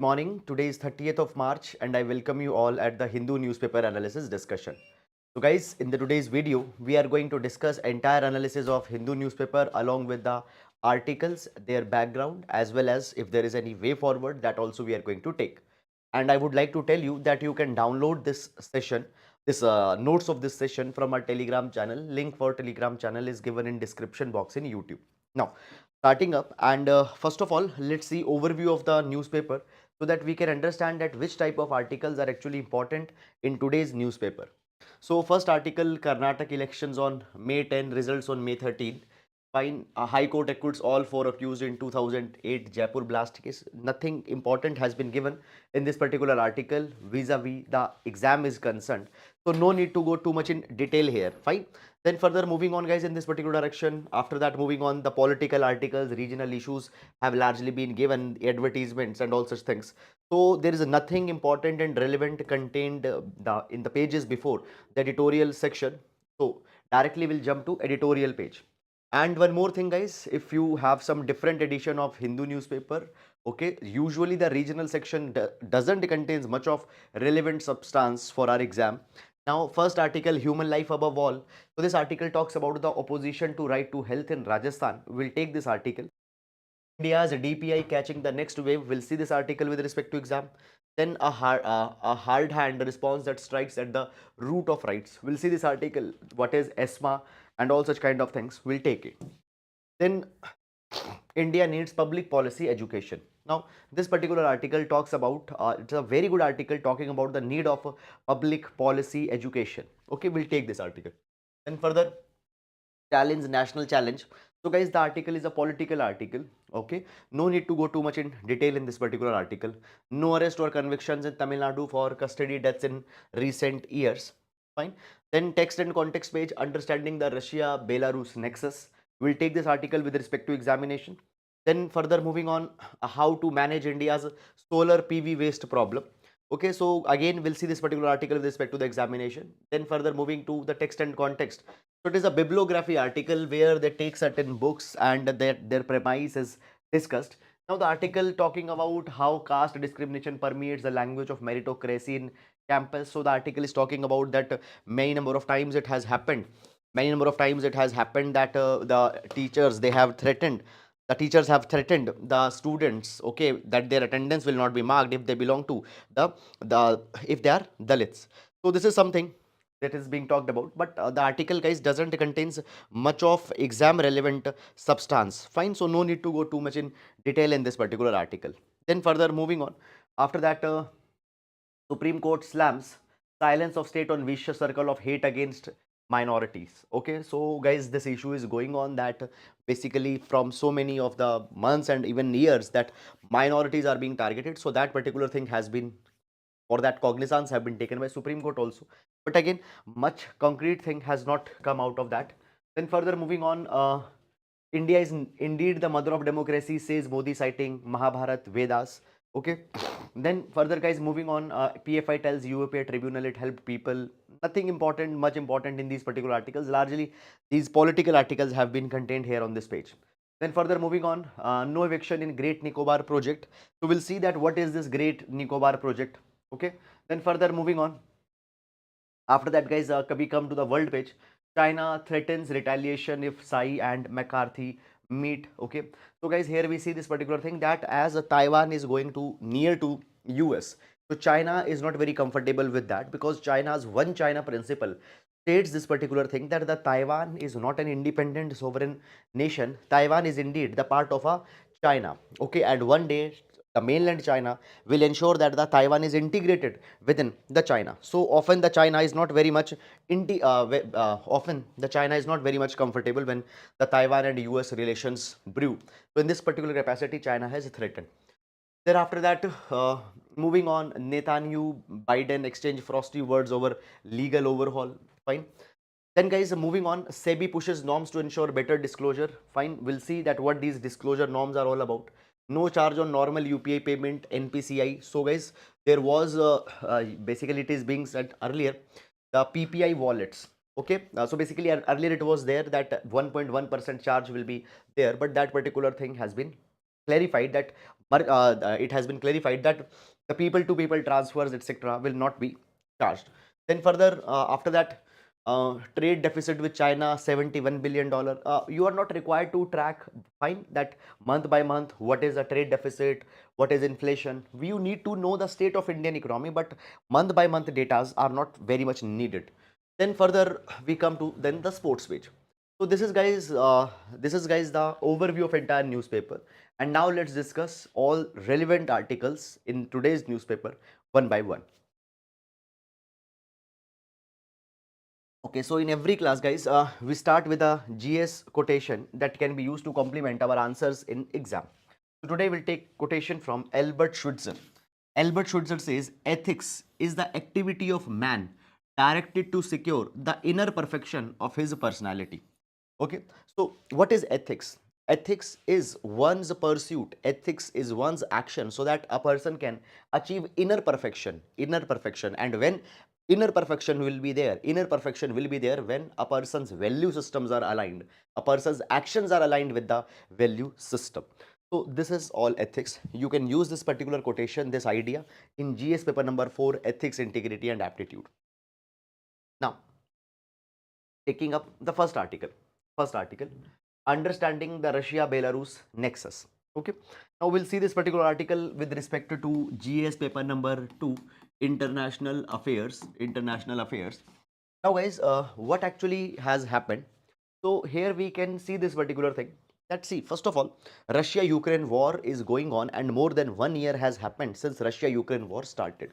Morning. Today is 30th of March and I welcome you all at the Hindu newspaper analysis discussion. So guys, in the today's video, we are going to discuss entire analysis of Hindu newspaper along with the articles, their background, as well as if there is any way forward, that also we are going to take. And I would like to tell you that you can download this session, this notes of this session from our Telegram channel. Link for Telegram channel is given in description box in YouTube. Now, starting up and first of all, let's see overview of the newspaper so that we can understand that which type of articles are actually important in today's newspaper. So first article, Karnataka elections on May 10, results on May 13. Fine, High Court acquits all four accused in 2008 Jaipur blast case. Nothing important has been given in this particular article vis-a-vis the exam is concerned. So no need to go too much in detail here. Fine. Then further moving on guys in this particular direction. After that moving on, the political articles, regional issues have largely been given, advertisements and all such things. So there is nothing important and relevant contained in the pages before the editorial section. So directly we'll jump to editorial page. And one more thing guys, if you have some different edition of Hindu newspaper, okay, usually the regional section doesn't contains much of relevant substance for our exam. Now first article, human life above all. So this article talks about the opposition to right to health in Rajasthan. We'll take this article. India's DPI catching the next wave. We'll see this article with respect to exam. Then a hard hand response that strikes at the root of rights. We'll see this article. What is ESMA and all such kind of things. We'll take it. Then India needs public policy education. Now, this particular article talks about, it's a very good article talking about the need of public policy education. Okay, we'll take this article. Then further, challenge, national challenge. So guys, the article is a political article. Okay, no need to go too much in detail in this particular article. No arrest or convictions in Tamil Nadu for custody deaths in recent years. Fine. Then text and context page, understanding the Russia-Belarus nexus. We'll take this article with respect to examination. Then further moving on, how to manage India's solar PV waste problem. Okay, so again we'll see this particular article with respect to the examination. Then further moving to the text and context. So it is a bibliography article where they take certain books and their premise is discussed. Now the article talking about how caste discrimination permeates the language of meritocracy in campus. So the article is talking about that many number of times it has happened. Many number of times it has happened that the teachers have threatened the students, okay, that their attendance will not be marked if they belong to the if they are Dalits. So this is something that is being talked about, but the article guys doesn't contains much of exam relevant substance. Fine, so no need to go too much in detail in this particular article. Then further moving on, after that Supreme Court slams silence of state on vicious circle of hate against minorities. Okay, so guys, this issue is going on that basically from so many of the months and even years that minorities are being targeted. So that particular thing has been, or that cognizance have been taken by Supreme Court also. But again, much concrete thing has not come out of that. Then further moving on, India is indeed the mother of democracy, says Modi, citing Mahabharat Vedas. Okay. Then further guys, moving on, PFI tells UAPA tribunal it helped people. Nothing important, much important in these particular articles. Largely, these political articles have been contained here on this page. Then further moving on, no eviction in Great Nicobar project. So we'll see that what is this Great Nicobar project. Okay. Then further moving on. After that, guys, we come to the world page. China threatens retaliation if Tsai and McCarthy meet. Okay, so guys, here we see this particular thing that as Taiwan is going to near to US, so China is not very comfortable with that because China's one China principle states this particular thing that the Taiwan is not an independent sovereign nation. Taiwan is indeed the part of a China. Okay, and one day the mainland China will ensure that the Taiwan is integrated within the China. So often the China is not very much often the China is not very much comfortable when the Taiwan and US relations brew. So in this particular capacity, China has threatened. Thereafter that, moving on, Netanyahu Biden exchange frosty words over legal overhaul. Fine. Then guys, moving on, SEBI pushes norms to ensure better disclosure. Fine, we'll see that what these disclosure norms are all about. No charge on normal UPI payment, NPCI. So guys, there was basically it is being said earlier, the PPI wallets. Okay, so basically earlier it was there that 1.1% charge will be there, but that particular thing has been clarified that it has been clarified that the people to people transfers etc. will not be charged. Then further, after that, trade deficit with China, $71 billion. You are not required to track, fine, that month by month what is the trade deficit, what is inflation. You need to know the state of Indian economy, but month by month data are not very much needed. Then further we come to then the sports page. So this is guys the overview of entire newspaper. And now let's discuss all relevant articles in today's newspaper one by one. Okay, so in every class, guys, we start with a GS quotation that can be used to complement our answers in exam. So today we'll take quotation from Albert Schweitzer. Albert Schweitzer says, ethics is the activity of man directed to secure the inner perfection of his personality. Okay, so what is ethics? Ethics is one's pursuit, ethics is one's action so that a person can achieve inner perfection. Inner perfection. And when inner perfection will be there, inner perfection will be there when a person's value systems are aligned, a person's actions are aligned with the value system. So this is all ethics. You can use this particular quotation, this idea in GS paper number 4, ethics, integrity and aptitude. Now, taking up the first article. Understanding the Russia-Belarus nexus. Okay. Now we'll see this particular article with respect to GS paper number 2, international affairs. Now guys, what actually has happened? So here we can see this particular thing. Let's see, first of all, Russia-Ukraine war is going on and more than 1 year has happened since Russia-Ukraine war started.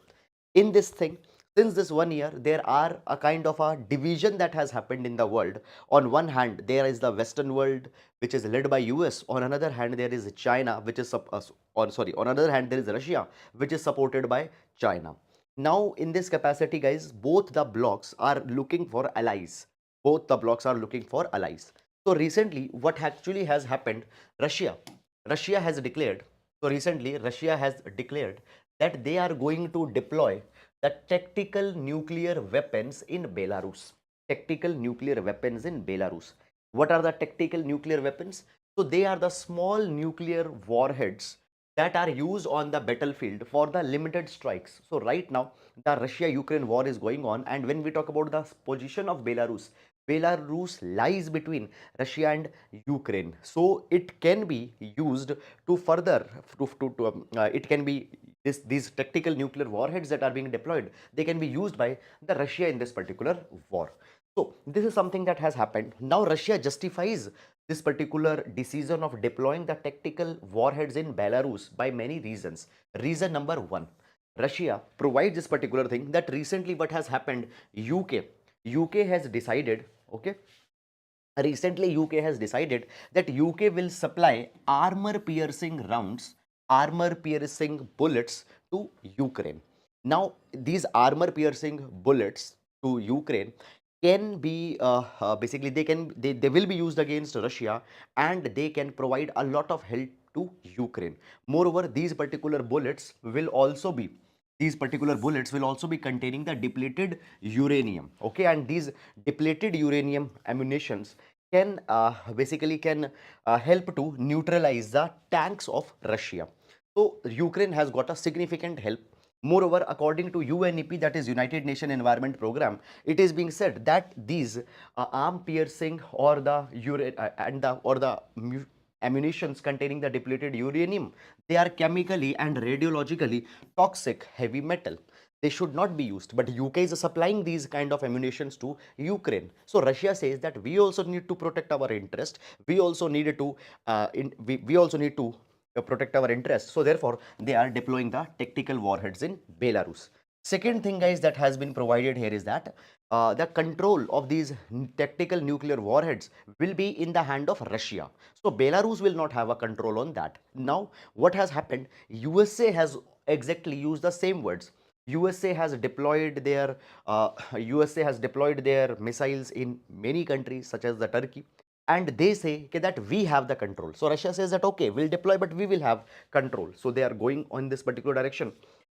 In this thing, since this 1 year, there are a kind of a division that has happened in the world. On one hand, there is the Western world, which is led by US. On another hand, there is China, which is on another hand, there is Russia, which is supported by China. Now, in this capacity, guys, both the blocks are looking for allies. So recently, what actually has happened? Russia has declared. So recently, Russia has declared that they are going to deploy the tactical nuclear weapons in Belarus. Tactical nuclear weapons in Belarus. What are the tactical nuclear weapons? So they are the small nuclear warheads that are used on the battlefield for the limited strikes. So right now, the Russia-Ukraine war is going on, and when we talk about the position of Belarus, Belarus lies between Russia and Ukraine. So it can be used to further, it can be these tactical nuclear warheads that are being deployed, they can be used by the Russia in this particular war. So this is something that has happened. Now Russia justifies this particular decision of deploying the tactical warheads in Belarus by many reasons. Reason number one, Russia provides this particular thing that recently what has happened, UK has decided, okay, recently UK has decided that UK will supply armor piercing rounds, armor piercing bullets to Ukraine. Now these armor piercing bullets to Ukraine can be basically they will be used against Russia, and they can provide a lot of help to Ukraine. Moreover, these particular bullets will also be containing the depleted uranium. Okay, and these depleted uranium ammunitions can basically can help to neutralize the tanks of Russia. So Ukraine has got a significant help. Moreover, according to UNEP, that is United Nations Environment Program, it is being said that these arm piercing or the ammunitions containing the depleted uranium, they are chemically and radiologically toxic heavy metal. They should not be used, but UK is supplying these kind of ammunitions to Ukraine. So Russia says that we also need to protect our interest. We also need to we also need to protect our interests. So therefore, they are deploying the tactical warheads in Belarus. Second thing, guys, that has been provided here is that the control of these tactical nuclear warheads will be in the hand of Russia. So Belarus will not have a control on that. Now, what has happened? USA has exactly used the same words. USA has deployed their missiles in many countries such as the Turkey, and they say okay, that we have the control. So Russia says that okay, we'll deploy, but we will have control. So they are going on this particular direction.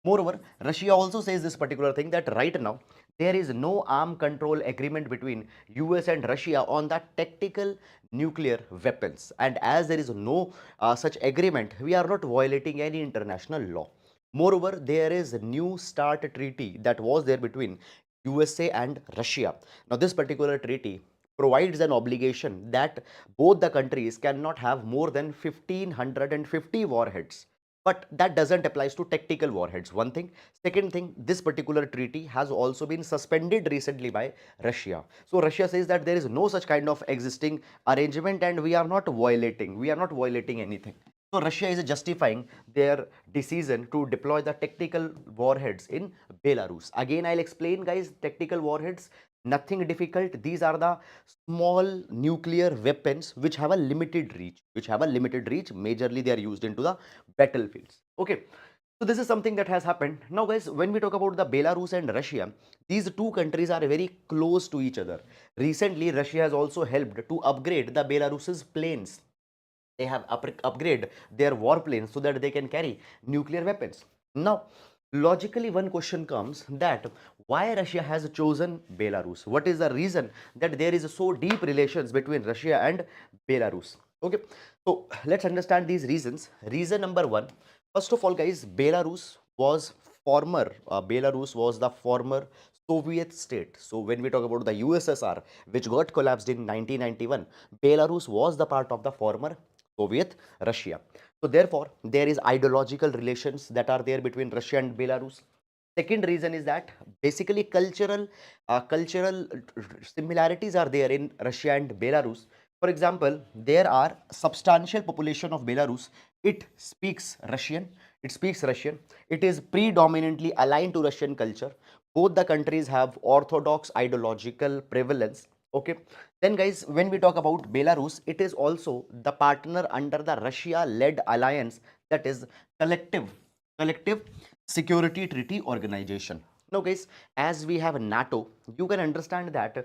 Moreover, Russia also says this particular thing that right now there is no arm control agreement between US and Russia on the tactical nuclear weapons. And as there is no such agreement, we are not violating any international law. Moreover, there is a new START treaty that was there between USA and Russia. Now, this particular treaty provides an obligation that both the countries cannot have more than 1550 warheads, but that doesn't apply to tactical warheads. One thing. Second thing, this particular treaty has also been suspended recently by Russia. So Russia says that there is no such kind of existing arrangement and we are not violating anything. So Russia is justifying their decision to deploy the tactical warheads in Belarus. Again, I'll explain, guys. Tactical warheads, nothing difficult. These are the small nuclear weapons which have a limited reach. Majorly, they are used into the battlefields. Okay. So this is something that has happened. Now, guys, when we talk about the Belarus and Russia, these two countries are very close to each other. Recently, Russia has also helped to upgrade the Belarus's planes. They have upgrade their warplanes so that they can carry nuclear weapons. Now, logically, one question comes that why Russia has chosen Belarus? What is the reason that there is so deep relations between Russia and Belarus? Okay, so let's understand these reasons. Reason number one, first of all, guys, Belarus was the former Soviet state. So when we talk about the USSR, which got collapsed in 1991, Belarus was the part of the former Soviet Russia. So therefore, there is ideological relations that are there between Russia and Belarus. Second reason is that basically cultural similarities are there in Russia and Belarus. For example, there are substantial population of Belarus. It speaks Russian. It speaks Russian. It is predominantly aligned to Russian culture. Both the countries have orthodox ideological prevalence. Okay. Then, guys, when we talk about Belarus, it is also the partner under the Russia-led alliance, that is collective security treaty organization. Now, guys, as we have NATO, you can understand that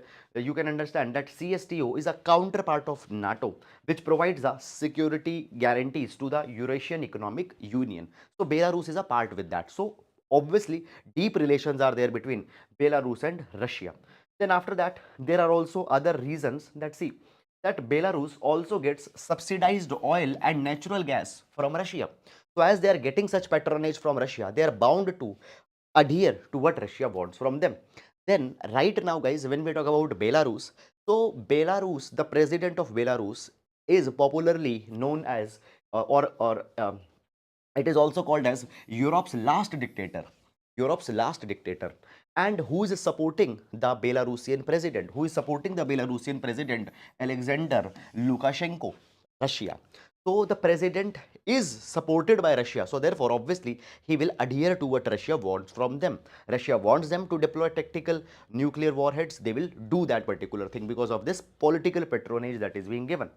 CSTO is a counterpart of NATO, which provides the security guarantees to the Eurasian Economic Union. So Belarus is a part with that. So obviously, deep relations are there between Belarus and Russia. Then after that, there are also other reasons that see that Belarus also gets subsidized oil and natural gas from Russia. So as they are getting such patronage from Russia, they are bound to adhere to what Russia wants from them. Then right now, guys, when we talk about Belarus, so Belarus, the president of Belarus is popularly known as it is also called as Europe's last dictator. Europe's last dictator. And who is supporting the Belarusian president? Who is supporting the Belarusian president? Alexander Lukashenko, Russia. So the president is supported by Russia. So therefore, obviously, he will adhere to what Russia wants from them. Russia wants them to deploy tactical nuclear warheads. They will do that particular thing because of this political patronage that is being given.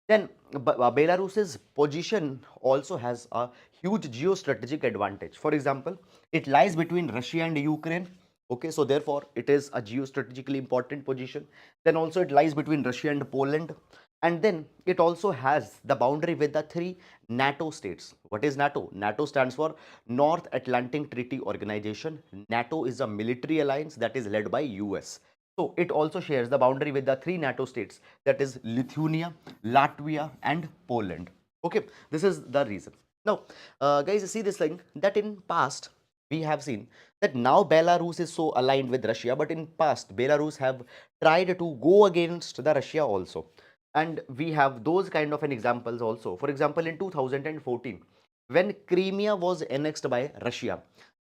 Then Belarus's position also has a huge geostrategic advantage. For example, it lies between Russia and Ukraine. Okay, so therefore it is a geostrategically important position. Then also it lies between Russia and Poland. And then it also has the boundary with the three NATO states. What is NATO? NATO stands for North Atlantic Treaty Organization. NATO is a military alliance that is led by US. So it also shares the boundary with the three NATO states, that is Lithuania, Latvia, and Poland. Okay, this is the reason. Now, guys, see this thing that in past we have seen that now Belarus is so aligned with Russia, but in past Belarus have tried to go against the Russia also, and we have those kind of an examples also. For example, in 2014, when Crimea was annexed by Russia,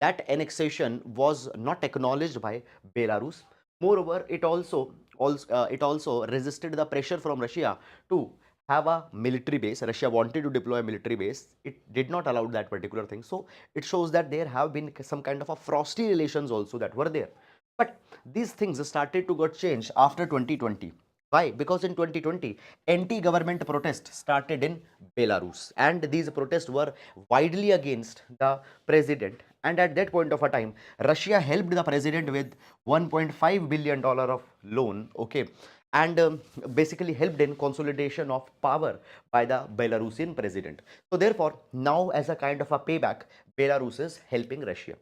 that annexation was not acknowledged by Belarus. Moreover, it also resisted the pressure from Russia to have a military base. Russia wanted to deploy a military base. It did not allow that particular thing. So it shows that there have been some kind of a frosty relations also that were there. But these things started to get changed after 2020. Why? Because in 2020, anti-government protests started in Belarus, and these protests were widely against the president. And at that point of a time, Russia helped the president with $1.5 billion of loan. Okay, and basically helped in consolidation of power by the Belarusian president. So therefore, now as a kind of a payback, Belarus is helping Russia.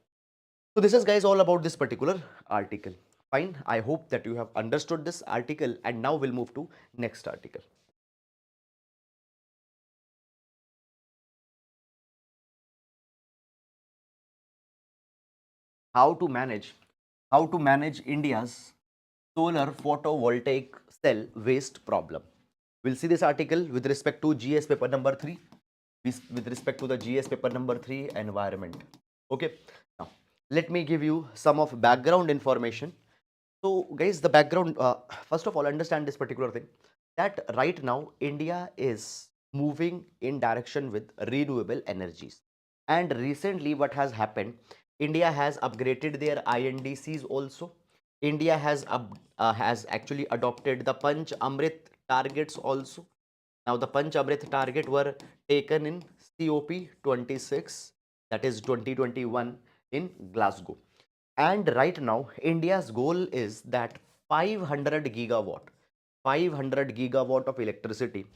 So this is guys all about this particular article. Fine. I hope that you have understood this article, and now we'll move to next article. How to manage India's solar photovoltaic cell waste problem. We'll see this article with respect to GS paper number 3, with respect to the GS paper number 3 environment. Okay. Now, let me give you some of background information. So guys, the background, first of all, understand this particular thing, that right now India is moving in direction with renewable energies. And recently what has happened, India has upgraded their INDCs also. India has actually adopted the Panch Amrit targets also. Now the Panch Amrit target were taken in COP26, that is 2021 in Glasgow. And right now, India's goal is that 500 gigawatt of electricity,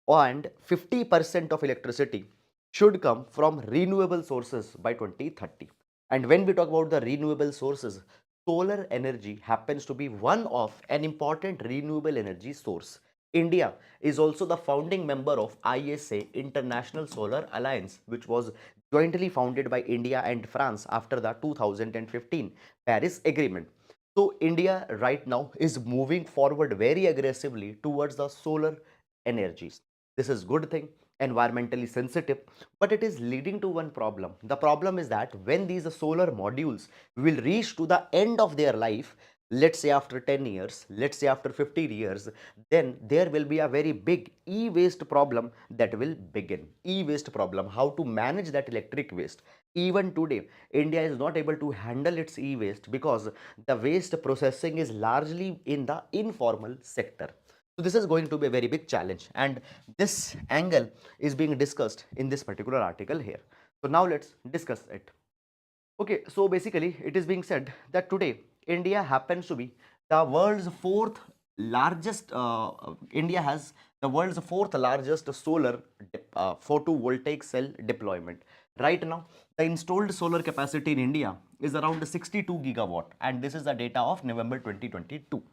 and 50% of electricity should come from renewable sources by 2030. And when we talk about the renewable sources, solar energy happens to be one of an important renewable energy source. India is also the founding member of ISA, International Solar Alliance, which was jointly founded by India and France after the 2015 Paris Agreement. So India right now is moving forward very aggressively towards the solar energies. This is good thing, environmentally sensitive, but it is leading to one problem. The problem is that when these solar modules will reach to the end of their life, let's say after 10 years, let's say after 15 years, then there will be a very big e-waste problem that will begin. E-waste problem, how to manage that electric waste. Even today, India is not able to handle its e-waste because the waste processing is largely in the informal sector. So this is going to be a very big challenge, and this angle is being discussed in this particular article here. So now let's discuss it. Okay, so basically it is being said that today India happens to be the world's fourth largest, India has the world's fourth largest solar photovoltaic cell deployment. Right now, the installed solar capacity in India is around 62 gigawatt, and this is the data of November 2022.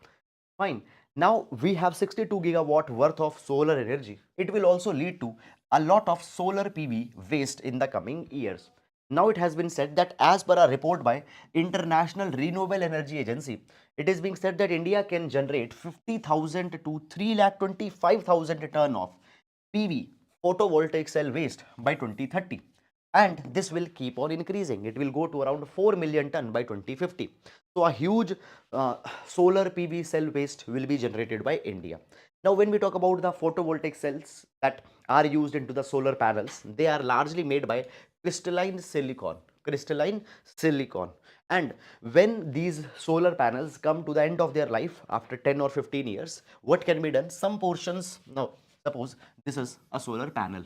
Fine. Now we have 62 gigawatt worth of solar energy. It will also lead to a lot of solar PV waste in the coming years. Now it has been said that as per a report by International Renewable Energy Agency, it is being said that India can generate 50,000 to 3,25,000 ton of PV photovoltaic cell waste by 2030, and this will keep on increasing. It will go to around 4 million ton by 2050. So a huge solar PV cell waste will be generated by India. Now when we talk about the photovoltaic cells that are used into the solar panels, they are largely made by crystalline silicon. And when these solar panels come to the end of their life after 10 or 15 years, what can be done? Some portions, now suppose this is a solar panel.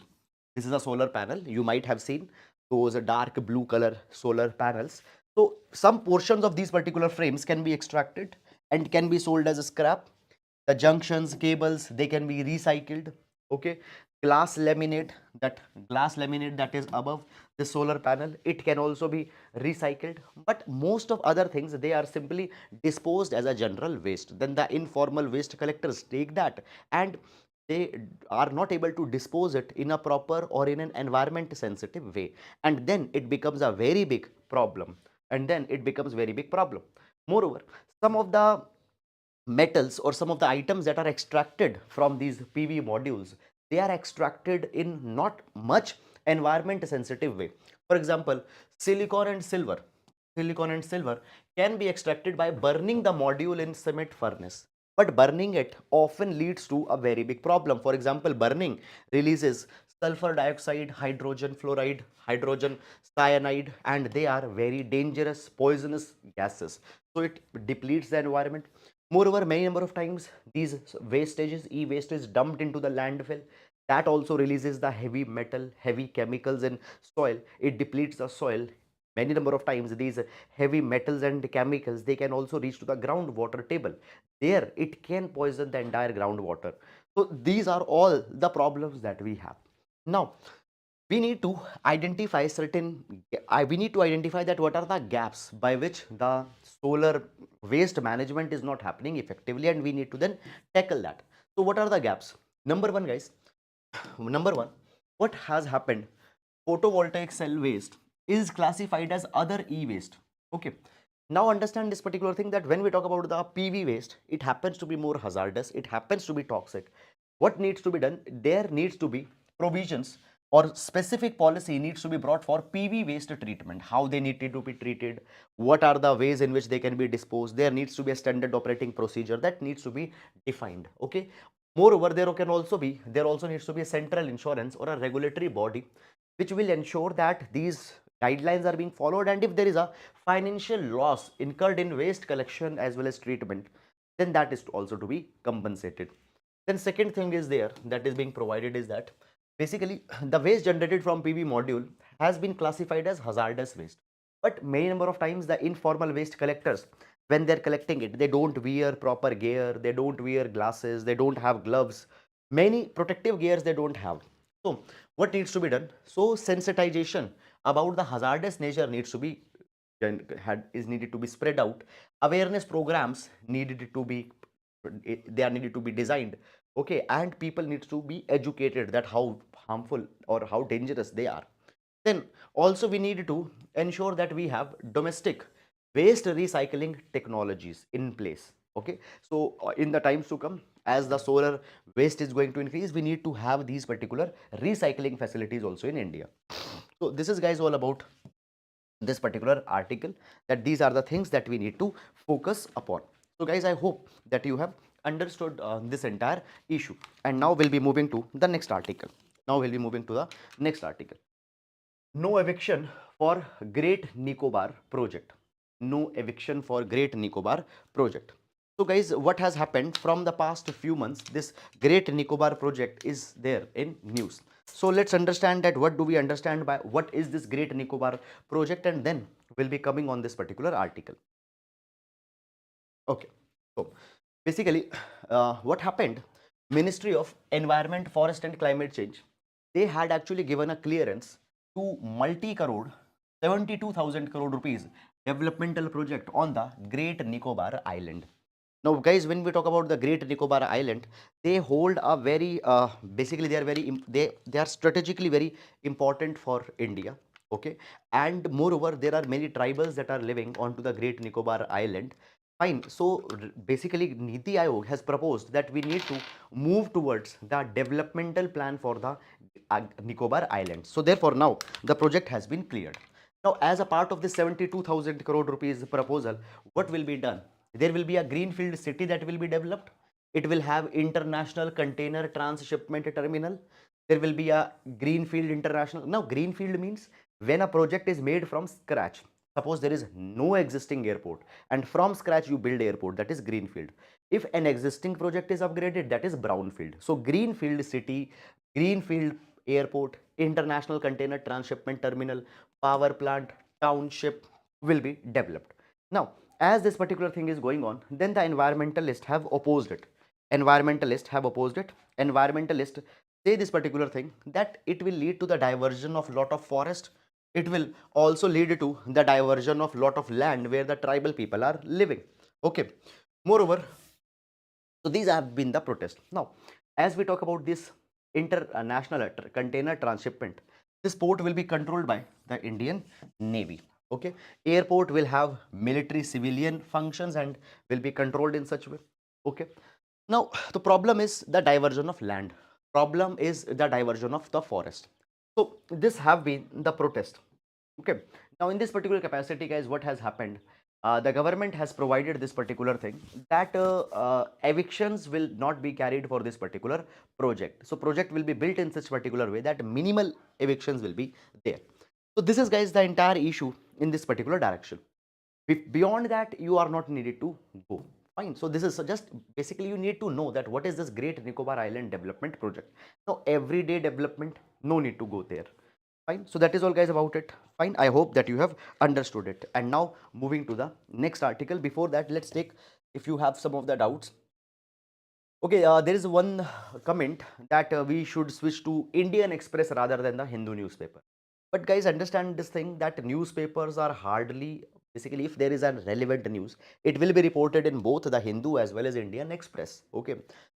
This is a solar panel. You might have seen those dark blue color solar panels. So some portions of these particular frames can be extracted and can be sold as a scrap. The junctions, cables, they can be recycled. Okay. Glass laminate, that glass laminate that is above the solar panel, it can also be recycled. But most of other things, they are simply disposed as a general waste. Then the informal waste collectors take that, and they are not able to dispose it in a proper or in an environment sensitive way, and then it becomes a very big problem. Moreover, some of the metals or some of the items that are extracted from these PV modules, they are extracted in not much environment sensitive way. For example, silicon and silver. Silicon and silver can be extracted by burning the module in cement furnace. But burning it often leads to a very big problem. For example, burning releases sulfur dioxide, hydrogen fluoride, hydrogen cyanide, and they are very dangerous, poisonous gases. So it depletes the environment. Moreover, many number of times these wastages, e-waste is dumped into the landfill. That also releases the heavy metal, heavy chemicals in soil. It depletes the soil. Many number of times these heavy metals and chemicals, they can also reach to the groundwater table. There it can poison the entire groundwater. So these are all the problems that we have. Now we need to identify we need to identify that what are the gaps by which the solar waste management is not happening effectively, and we need to then tackle that. So what are the gaps? Number one, guys, number one, what has happened, photovoltaic cell waste is classified as other e-waste. Okay, now understand this particular thing, that when we talk about the PV waste, it happens to be more hazardous, it happens to be toxic. What needs to be done? There needs to be provisions or specific policy needs to be brought for PV waste treatment, how they need to be treated, what are the ways in which they can be disposed. There needs to be a standard operating procedure that needs to be defined. Okay, moreover, there also needs to be a central insurance or a regulatory body which will ensure that these guidelines are being followed, and if there is a financial loss incurred in waste collection as well as treatment, then that is also to be compensated. Then second thing is there that is being provided is that basically the waste generated from PV module has been classified as hazardous waste, but many number of times the informal waste collectors, when they're collecting it, they don't wear proper gear, they don't wear glasses, they don't have gloves, many protective gears they don't have. So what needs to be done? So sensitization about the hazardous nature needs to be is needed to be spread out. Awareness programs needed to be, they are needed to be designed. Okay, and people need to be educated that how harmful or how dangerous they are. Then also we need to ensure that we have domestic waste recycling technologies in place. Okay, so in the times to come, as the solar waste is going to increase, we need to have these particular recycling facilities also in India. So this is, guys, all about this particular article, that these are the things that we need to focus upon. So guys, I hope that you have understood this entire issue, and now we'll be moving to the next article. No eviction for Great Nicobar project. No eviction for Great Nicobar project. So guys, what has happened from the past few months, this Great Nicobar project is there in news. So let's understand that what do we understand by what is this Great Nicobar project, and then we'll be coming on this particular article. Okay, so basically what happened, Ministry of Environment, Forest and Climate Change, they had actually given a clearance to multi-crore 72,000 crore rupees developmental project on the Great Nicobar Island. Now guys, when we talk about the Great Nicobar Island, they hold a very basically they are they are strategically very important for India. Okay, and moreover there are many tribals that are living onto the Great Nicobar Island. Fine. So basically Niti Aayog has proposed that we need to move towards the developmental plan for the Nicobar Islands. So therefore now the project has been cleared. Now as a part of the 72,000 crore rupees proposal, what will be done? There will be a greenfield city that will be developed. It will have international container transshipment terminal. There will be a greenfield international. Now greenfield means when a project is made from scratch. Suppose there is no existing airport and from scratch you build airport, that is greenfield. If an existing project is upgraded, that is brownfield. So greenfield city, greenfield airport, international container transshipment terminal, power plant, township will be developed. Now as this particular thing is going on, then the environmentalists have opposed it. Environmentalists say this particular thing, that it will lead to the diversion of lot of forest. It will also lead to the diversion of lot of land where the tribal people are living. Okay, moreover, so these have been the protests. Now as we talk about this international container transshipment, this port will be controlled by the Indian Navy. Okay, airport will have military civilian functions and will be controlled in such way. Okay, now the problem is the diversion of land, problem is the diversion of the forest. So this have been the protest. Okay, now in this particular capacity, guys, what has happened, the government has provided this particular thing, that evictions will not be carried for this particular project. So project will be built in such particular way that minimal evictions will be there. So this is, guys, the entire issue in this particular direction. Beyond that, you are not needed to go. Fine. So this is just basically you need to know that what is this Great Nicobar Island Development Project. Now everyday development, no need to go there. Fine. So that is all guys about it. Fine. I hope that you have understood it. And now moving to the next article. Before that, let's take, if you have some of the doubts. Okay, there is one comment that we should switch to Indian Express rather than the Hindu newspaper. But guys, understand this thing that newspapers are hardly, basically, if there is a relevant news, it will be reported in both the Hindu as well as Indian Express. Okay,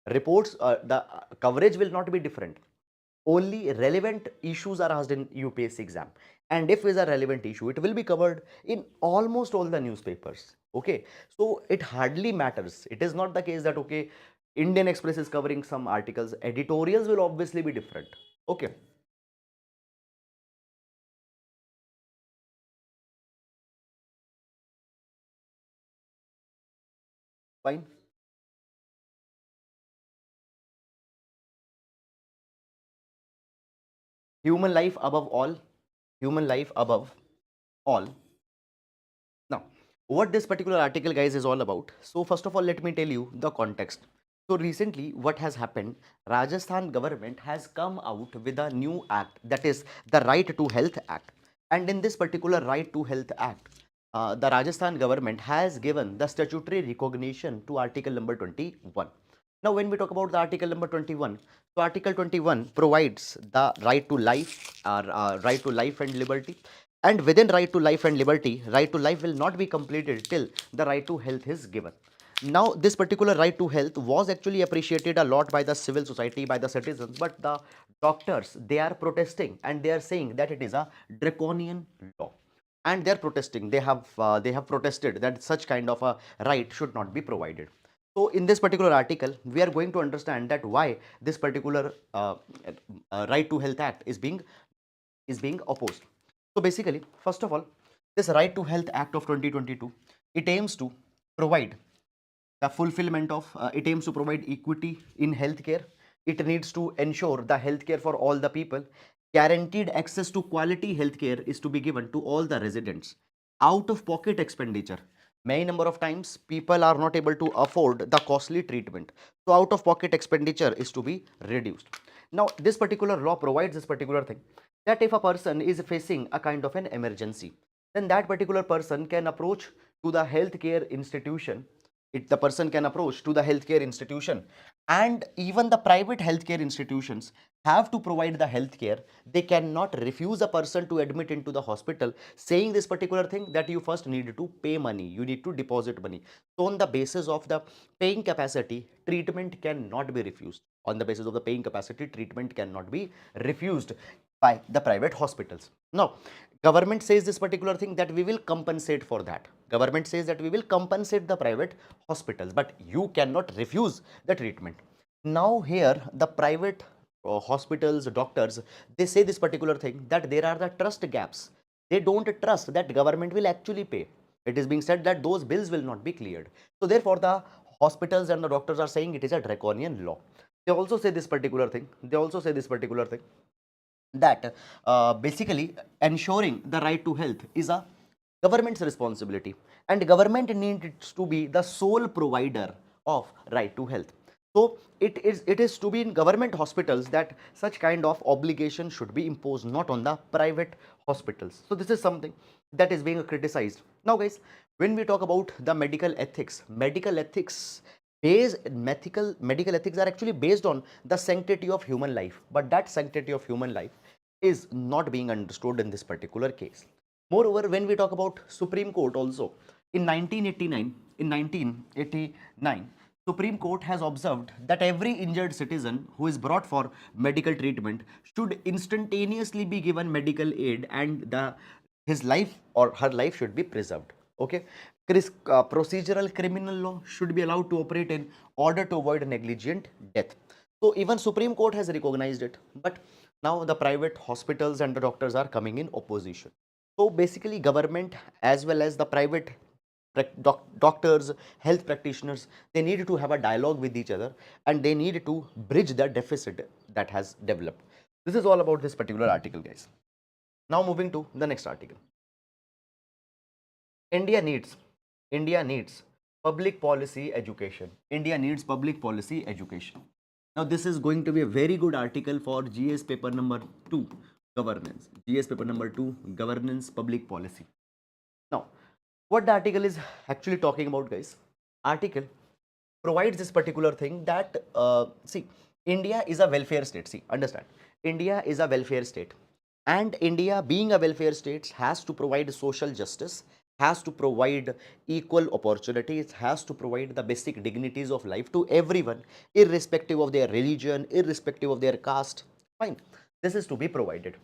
reports, the coverage will not be different. Only relevant issues are asked in UPSC exam, and if is a relevant issue, it will be covered in almost all the newspapers. Okay, so it hardly matters. It is not the case that okay, Indian Express is covering some articles, editorials will obviously be different. Okay, fine. Human life above all, human life above all. Now, what this particular article, guys, is all about. So, first of all, let me tell you the context. So, recently, what has happened? Rajasthan government has come out with a new act, that is the Right to Health Act. And in this particular Right to Health Act, the Rajasthan government has given the statutory recognition to Article number 21. Now, when we talk about the Article number 21, so Article 21 provides the right to life and liberty. And within right to life and liberty, right to life will not be completed till the right to health is given. Now, this particular right to health was actually appreciated a lot by the civil society, by the citizens, but the doctors, they are protesting and they are saying that it is a draconian law. And they are protesting. They have protested that such kind of a right should not be provided. So, in this particular article, we are going to understand that why this particular Right to Health Act is being opposed. So basically, first of all, this Right to Health Act of 2022, it aims to provide the fulfillment of, it aims to provide equity in healthcare. It needs to ensure the healthcare for all the people. Guaranteed access to quality healthcare is to be given to all the residents. Out of pocket expenditure. Many number of times people are not able to afford the costly treatment. So out of pocket expenditure is to be reduced. Now this particular law provides this particular thing, that if a person is facing a kind of an emergency, then that particular person can approach to the healthcare institution. The person can approach to the healthcare institution, and even the private healthcare institutions have to provide the healthcare. They cannot refuse a person to admit into the hospital, saying this particular thing that you first need to pay money, you need to deposit money. So on the basis of the paying capacity, treatment cannot be refused. On the basis of the paying capacity, treatment cannot be refused by the private hospitals. Now, government says this particular thing that we will compensate for that. Government says that we will compensate the private hospitals, but you cannot refuse the treatment. Now here the private hospitals, doctors, they say this particular thing that there are the trust gaps. They don't trust that government will actually pay. It is being said that those bills will not be cleared. So therefore the hospitals and the doctors are saying it is a draconian law. They also say this particular thing. They also say this particular thing that basically ensuring the right to health is a government's responsibility, and government needs to be the sole provider of right to health. So it is to be in government hospitals that such kind of obligation should be imposed, not on the private hospitals. So this is something that is being criticized. Now guys, when we talk about the medical ethics medical ethics are actually based on the sanctity of human life, but that sanctity of human life is not being understood in this particular case. Moreover, when we talk about Supreme Court also, in 1989, Supreme Court has observed that every injured citizen who is brought for medical treatment should instantaneously be given medical aid, and his life or her life should be preserved. Okay, procedural criminal law should be allowed to operate in order to avoid negligent death. So even Supreme Court has recognized it, but now the private hospitals and the doctors are coming in opposition. So basically government as well as the private doctors, health practitioners, they need to have a dialogue with each other, and they need to bridge the deficit that has developed. This is all about this particular article, guys. Now moving to the next article. India needs India needs public policy education. India needs public policy education. Now this is going to be a very good article for GS paper number 2 governance. GS paper number 2, governance public policy. Now, what the article is actually talking about, guys? Article provides this particular thing that see, India is a welfare state. See, understand, India is a welfare state, and India being a welfare state has to provide social justice, has to provide equal opportunities, has to provide the basic dignities of life to everyone, irrespective of their religion, irrespective of their caste. Fine, this is to be provided.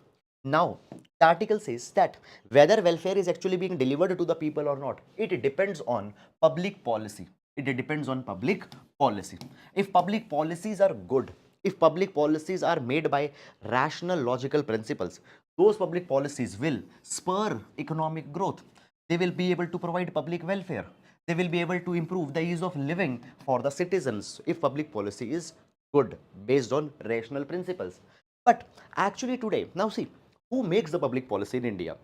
Now, the article says that whether welfare is actually being delivered to the people or not, it depends on public policy. It depends on public policy. If public policies are good, if public policies are made by rational logical principles, those public policies will spur economic growth. They will be able to provide public welfare. They will be able to improve the ease of living for the citizens if public policy is good based on rational principles. But actually today, now see, who makes the public policy in India?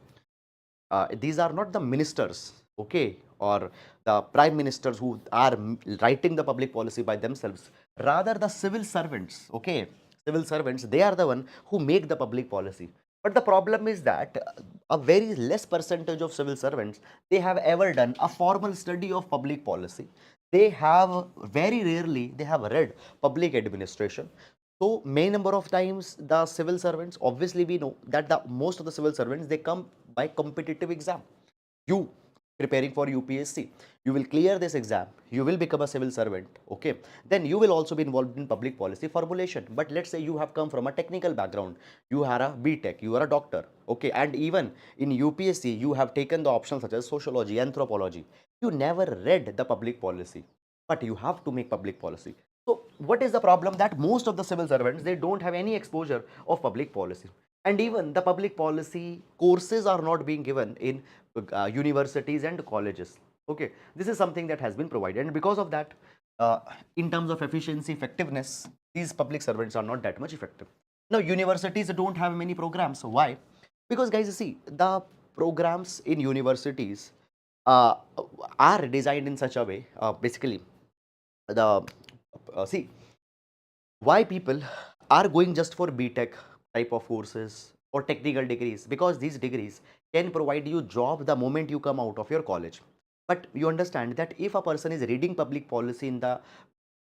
These are not the ministers, okay, or the prime ministers who are writing the public policy by themselves. Rather, the civil servants, okay, civil servants, they are the one who make the public policy. But the problem is that a very less percentage of civil servants, they have ever done a formal study of public policy. They have very rarely, they have read public administration. So main number of times the civil servants, obviously we know that the most of the civil servants, they come by competitive exam. You preparing for UPSC, you will clear this exam, you will become a civil servant, okay, then you will also be involved in public policy formulation. But let's say you have come from a technical background, you are a BTech, you are a doctor, okay, and even in UPSC you have taken the options such as sociology, anthropology, you never read the public policy, but you have to make public policy. So what is the problem? That most of the civil servants, they don't have any exposure of public policy, and even the public policy courses are not being given in universities and colleges. Okay, this is something that has been provided, and because of that, in terms of efficiency, effectiveness, these public servants are not that much effective. Now, universities don't have many programs. Why? Because, guys, you see, the programs in universities uh, are designed in such a way, basically, the see, why people are going just for BTech type of courses or technical degrees, because these degrees can provide you job the moment you come out of your college. But you understand that if a person is reading public policy in the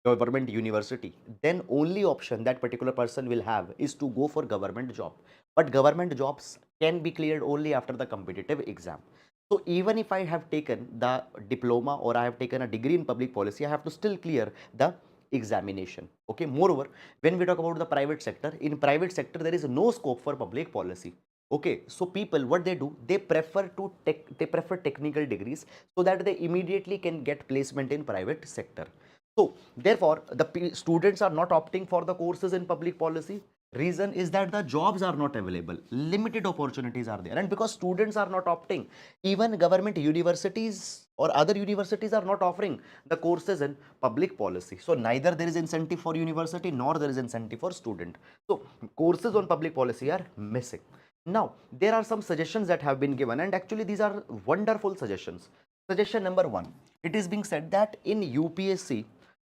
government university, then only option that particular person will have is to go for government job. But government jobs can be cleared only after the competitive exam. So even if I have taken the diploma or I have taken a degree in public policy, I have to still clear the examination. Okay, moreover, when we talk about the private sector, in private sector there is no scope for public policy. Okay, so people, what they do, they prefer technical degrees so that they immediately can get placement in private sector. So therefore, the students are not opting for the courses in public policy. Reason is that the jobs are not available, limited opportunities are there, and because students are not opting, even government universities or other universities are not offering the courses in public policy. So neither there is incentive for university nor there is incentive for student. So courses on public policy are missing. Now there are some suggestions that have been given, and actually these are wonderful suggestions. Suggestion number one, it is being said that in UPSC,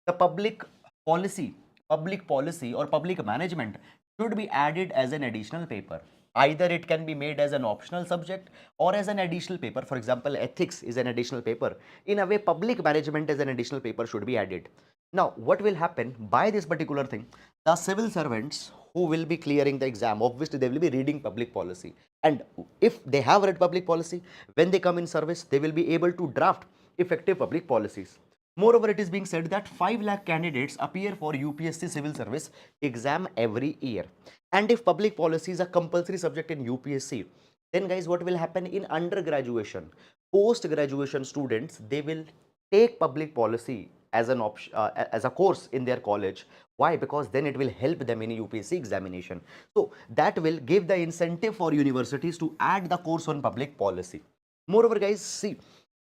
the public policy or public management should be added as an additional paper. Either it can be made as an optional subject or as an additional paper. For example, ethics is an additional paper. In a way, public management as an additional paper should be added. Now, what will happen by this particular thing? The civil servants who will be clearing the exam, obviously they will be reading public policy. And if they have read public policy, when they come in service, they will be able to draft effective public policies. Moreover, it is being said that 5 lakh candidates appear for UPSC civil service exam every year. And if public policy is a compulsory subject in UPSC, then guys, what will happen in undergraduation, post-graduation students, they will take public policy as an option, as a course in their college. Why? Because then it will help them in UPSC examination. So that will give the incentive for universities to add the course on public policy. Moreover, guys, see,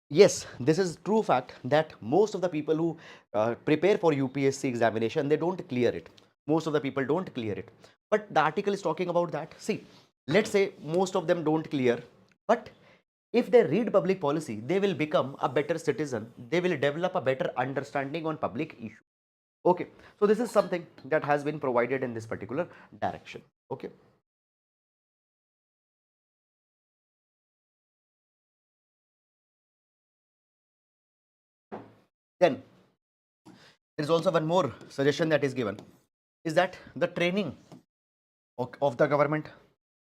yes, this is true fact that most of the people who prepare for UPSC examination, they don't clear it. Most of the people don't clear it. But the article is talking about that. See, let's say most of them don't clear, but if they read public policy, they will become a better citizen. They will develop a better understanding on public issue. Okay, so this is something that has been provided in this particular direction. Okay. Then there is also one more suggestion that is given, is that the training of the government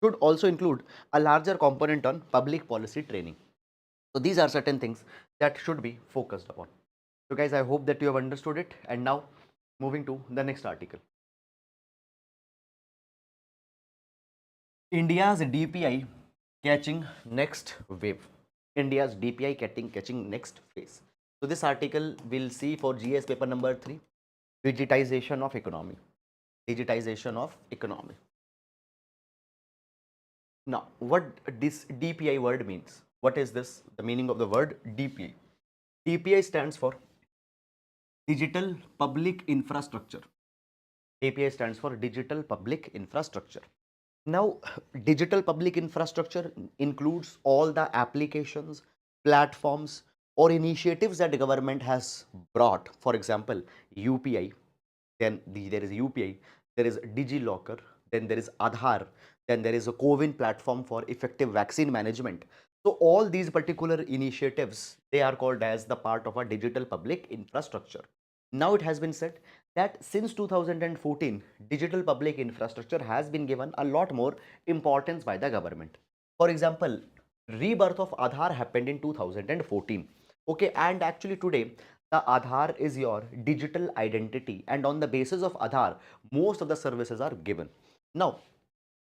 should also include a larger component on public policy training. So these are certain things that should be focused upon. So guys, I hope that you have understood it. And now moving to the next article. India's DPI catching next wave. India's DPI catching next phase. So this article will see for GS paper number 3, digitization of economy. Digitization of economy. Now, what this DPI word means? What is this? The meaning of the word DPI. DPI stands for Digital Public Infrastructure. DPI stands for Digital Public Infrastructure. Now, digital public infrastructure includes all the applications, platforms, or initiatives that the government has brought. For example, UPI, then there is UPI, there is DigiLocker, then there is Aadhaar, then there is a COVID platform for effective vaccine management. So all these particular initiatives, they are called as the part of a digital public infrastructure. Now it has been said that since 2014, digital public infrastructure has been given a lot more importance by the government. For example, rebirth of Aadhaar happened in 2014. Okay, and actually today the Aadhaar is your digital identity, and on the basis of Aadhaar, most of the services are given. Now,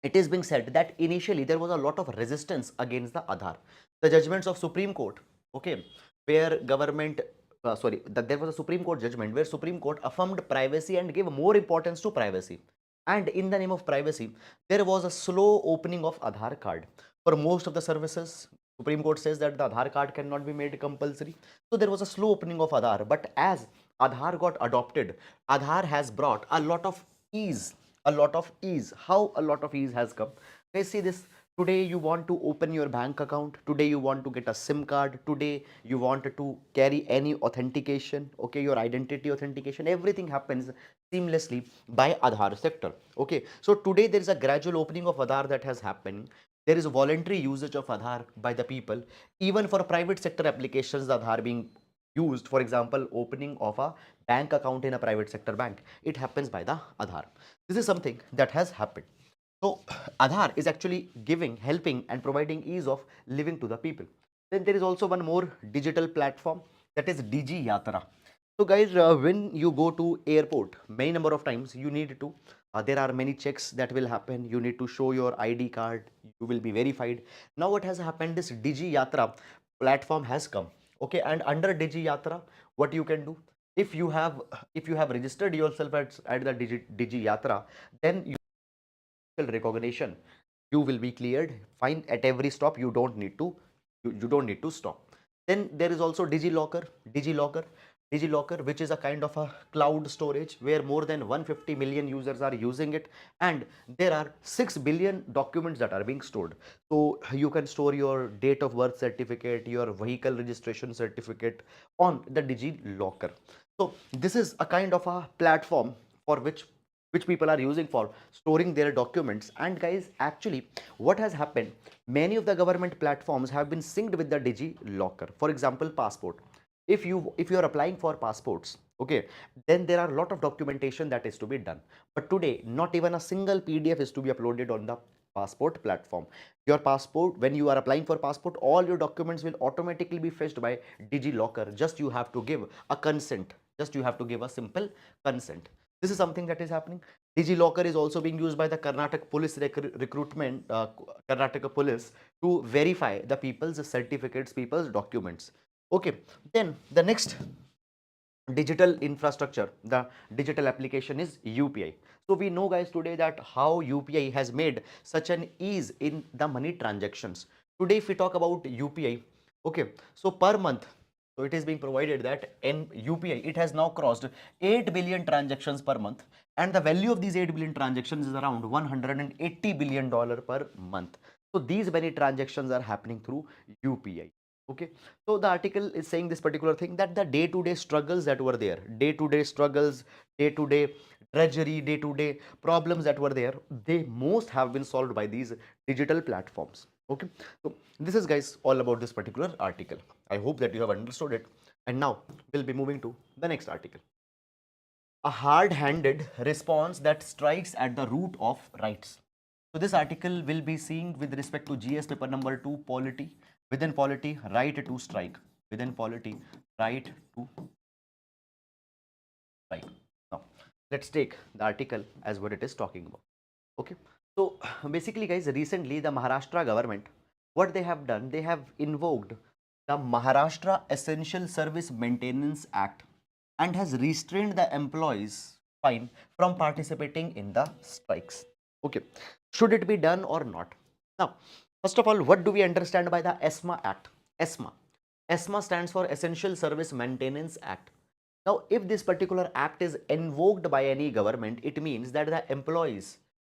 it is being said that initially there was a lot of resistance against the Aadhaar. The judgments of Supreme Court, okay, where government, that there was a Supreme Court judgment where Supreme Court affirmed privacy and gave more importance to privacy. And in the name of privacy, there was a slow opening of Aadhaar card. For most of the services, Supreme Court says that the Aadhaar card cannot be made compulsory. So there was a slow opening of Aadhaar. But as Aadhaar got adopted, Aadhaar has brought a lot of ease. A lot of ease. How a lot of ease has come? Let's see this. Today you want to open your bank account. Today you want to get a SIM card. Today you want to carry any authentication. Okay, your identity authentication. Everything happens seamlessly by Aadhaar sector. Okay, so today there is a gradual opening of Aadhaar that has happened. There is a voluntary usage of Aadhaar by the people. Even for private sector applications, the Aadhaar being used. For example, opening of a bank account in a private sector bank, it happens by the Aadhaar. This is something that has happened. So Aadhaar is actually giving, helping and providing ease of living to the people. Then there is also one more digital platform, that is Digi Yatra. So guys, when you go to airport, many number of times you need to, there are many checks that will happen. You need to show your ID card, you will be verified. Now what has happened, this Digi Yatra platform has come. Okay, and under Digi Yatra, what you can do, if you have registered yourself at the Digi Yatra, then you recognition, you will be cleared fine at every stop. You don't need to, you don't need to stop. Then there is also DigiLocker, which is a kind of a cloud storage where more than 150 million users are using it, and there are 6 billion documents that are being stored. So you can store your date of birth certificate, your vehicle registration certificate on the DigiLocker. So this is a kind of a platform for which people are using for storing their documents. And guys, actually what has happened, many of the government platforms have been synced with the DigiLocker. For example, passport. If you are applying for passports, okay, then there are a lot of documentation that is to be done. But today, not even a single PDF is to be uploaded on the passport platform. Your passport, when you are applying for passport, all your documents will automatically be fetched by DigiLocker. Just you have to give a consent. Just you have to give a simple consent. This is something that is happening. DigiLocker is also being used by the Karnataka Police recruitment, Karnataka Police, to verify the people's certificates, people's documents. Okay, then the next digital infrastructure, the digital application is UPI. So we know guys today that how UPI has made such an ease in the money transactions. Today if we talk about UPI, okay, so per month, so it is being provided that in UPI, it has now crossed 8 billion transactions per month, and the value of these 8 billion transactions is around $180 billion per month. So these many transactions are happening through UPI. Okay, so the article is saying this particular thing, that the day-to-day struggles that were there, day-to-day struggles, day-to-day drudgery, day-to-day problems that were there, they most have been solved by these digital platforms. Okay, so this is guys all about this particular article. I hope that you have understood it. And now we'll be moving to the next article. A hard-handed response that strikes at the root of rights. So this article will be seeing with respect to GS paper number 2, polity. Within polity, right to strike. Within polity, right to strike. Now, let's take the article as what it is talking about. Okay. So basically, guys, recently the Maharashtra government, what they have done, they have invoked the Maharashtra Essential Service Maintenance Act and has restrained the employees fine from participating in the strikes. Okay. Should it be done or not? Now, first of all, what do we understand by the ESMA Act? ESMA. ESMA stands for Essential Service Maintenance Act. Now, if this particular act is invoked by any government, it means that the employees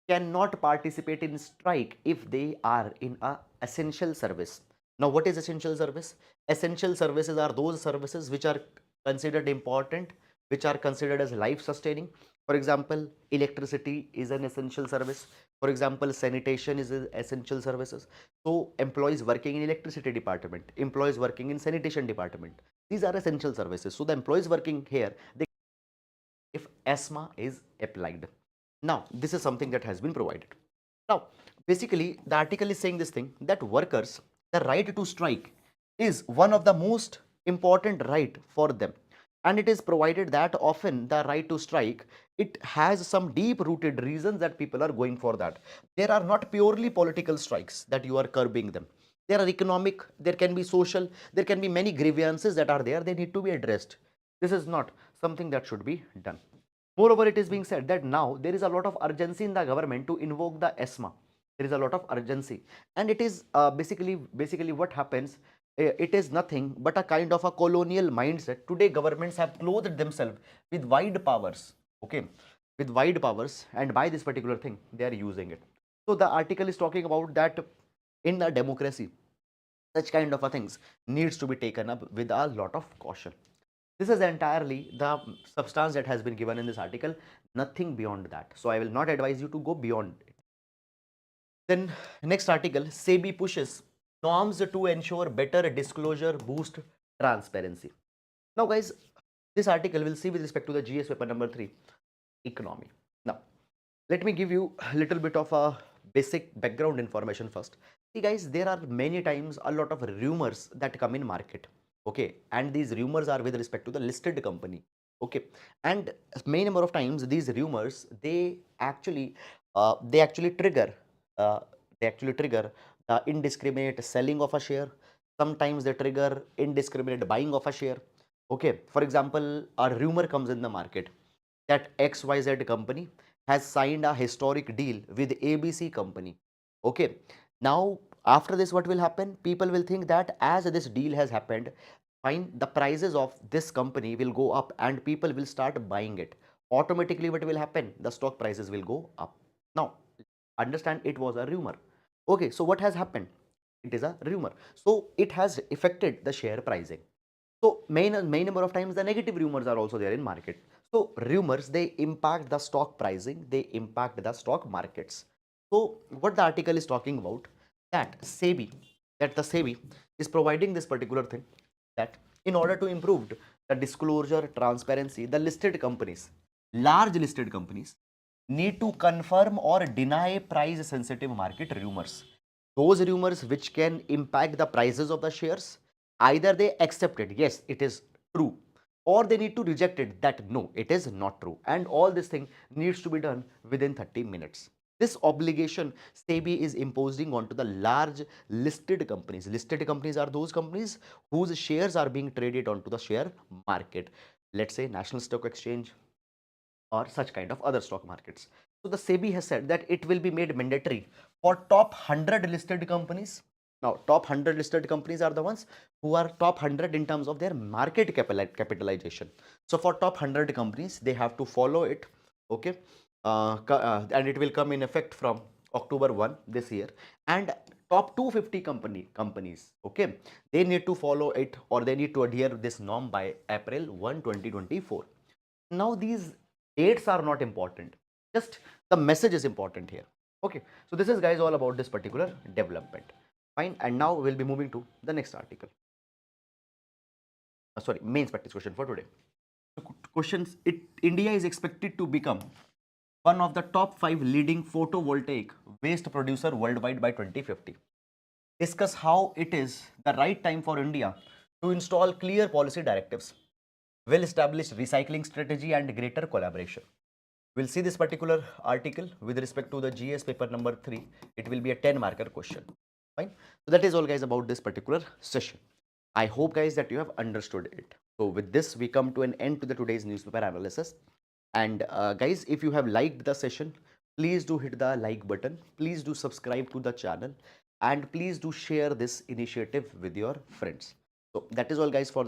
cannot participate in strike if they are in a essential service. Now, what is essential service? Essential services are those services which are considered important, which are considered as life sustaining. For example, electricity is an essential service. For example, sanitation is an essential services. So employees working in electricity department, employees working in sanitation department, these are essential services. So the employees working here, they, if ESMA is applied. Now, this is something that has been provided. Now, basically, the article is saying this thing that workers, the right to strike is one of the most important right for them. And it is provided that often the right to strike, it has some deep rooted reasons that people are going for that. There are not purely political strikes that you are curbing them. There are economic, there can be social, there can be many grievances that are there, they need to be addressed. This is not something that should be done. Moreover, it is being said that now there is a lot of urgency in the government to invoke the ESMA. There is a lot of urgency, and it is basically what happens. It is nothing but a kind of a colonial mindset. Today, governments have clothed themselves with wide powers. Okay, with wide powers, and by this particular thing, they are using it. So the article is talking about that in a democracy, such kind of a things needs to be taken up with a lot of caution. This is entirely the substance that has been given in this article, nothing beyond that. So I will not advise you to go beyond it. Then next article, SEBI pushes norms to ensure better disclosure, boost transparency. Now guys, this article will see with respect to the GS paper number 3, economy. Now, let me give you a little bit of a basic background information first. See guys, there are many times a lot of rumors that come in market. Okay, and these rumors are with respect to the listed company. Okay, and many number of times these rumors, they actually trigger uh, the indiscriminate selling of a share. Sometimes they trigger indiscriminate buying of a share. Okay, for example, a rumor comes in the market that XYZ company has signed a historic deal with ABC company. Okay, now after this, what will happen? People will think that as this deal has happened, fine, the prices of this company will go up and people will start buying it. Automatically, what will happen? The stock prices will go up. Now, understand it was a rumor. Okay, so what has happened? It is a rumor. So it has affected the share pricing. So main number of times the negative rumors are also there in market. So rumors, they impact the stock pricing, they impact the stock markets. So what the article is talking about, that SEBI, that the SEBI is providing this particular thing, that in order to improve the disclosure, transparency, the listed companies, large listed companies need to confirm or deny price sensitive market rumors. Those rumors which can impact the prices of the shares, either they accept it, yes, it is true, or they need to reject it, that no, it is not true. And all this thing needs to be done within 30 minutes. This obligation SEBI is imposing onto the large listed companies. Listed companies are those companies whose shares are being traded onto the share market. Let's say National Stock Exchange, or such kind of other stock markets. So the SEBI has said that it will be made mandatory for top 100 listed companies. Now, top 100 listed companies are the ones who are top 100 in terms of their market capitalization. So for top 100 companies, they have to follow it. Okay, and it will come in effect from October 1 this year. And top 250 companies, okay, they need to follow it, or they need to adhere to this norm by April 1, 2024. Now these dates are not important, just the message is important here. Okay, so this is guys all about this particular development. Fine, and now we'll be moving to the next article. mains practice question for today. So questions, India is expected to become one of the top 5 leading photovoltaic waste producer worldwide by 2050. Discuss how it is the right time for India to install clear policy directives, well-established recycling strategy and greater collaboration. We'll see this particular article with respect to the GS paper number 3. It will be a 10 marker question. Fine. So that is all guys about this particular session. I hope guys that you have understood it. So with this we come to an end to the today's newspaper analysis. And guys, if you have liked the session, please do hit the like button. Please do subscribe to the channel and please do share this initiative with your friends. So that is all guys for